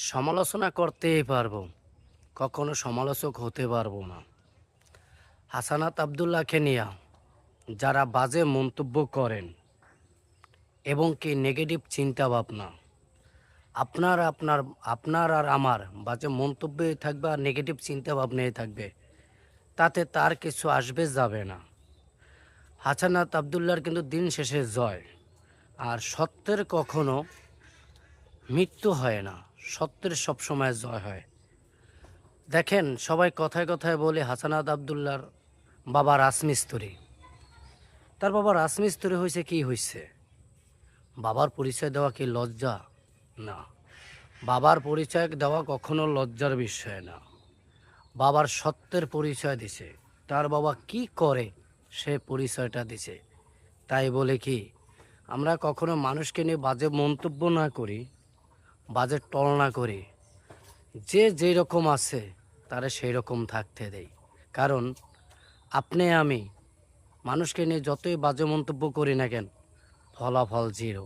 সমালোচনা করতেই পারবো, কখনো সমালোচক হতে পারবো না। হাসানাত আবদুল্লাহকে নিয়ে যারা বাজে মন্তব্য করেন এবং কি নেগেটিভ চিন্তা ভাবনা, আপনার আপনার আপনার আর আমার বাজে মন্তব্যে থাকবে আর নেগেটিভ চিন্তা ভাবনাই থাকবে, তাতে তার কিছু আসবে যাবে না। হাসানাত আবদুল্লাহর কিন্তু দিন শেষে জয়, আর সত্যের কখনো মৃত্যু হয় না, সত্যের সবসময় জয় হয়। দেখেন, সবাই কথায় কথায় বলে হাসানাত আবদুল্লাহর বাবা রাজমিস্ত্রি। তার বাবা রাজমিস্ত্রি হয়েছে, কি হয়েছে? বাবার পরিচয় দেওয়া কি লজ্জা? না, বাবার পরিচয় দেওয়া কখনো লজ্জার বিষয় না। বাবার সত্যের পরিচয় দিছে, তার বাবা কি করে সে পরিচয়টা দিছে। তাই বলে কি আমরা কখনো মানুষকে নিয়ে বাজে মন্তব্য না করি, বাজে টল না করি। যে যেই রকম আছে তারা সেই রকম থাকতে দেই। কারণ আপনি আমি মানুষকে নিয়ে যতই বাজে মন্তব্য করি না কেন, ফলাফল জিরো।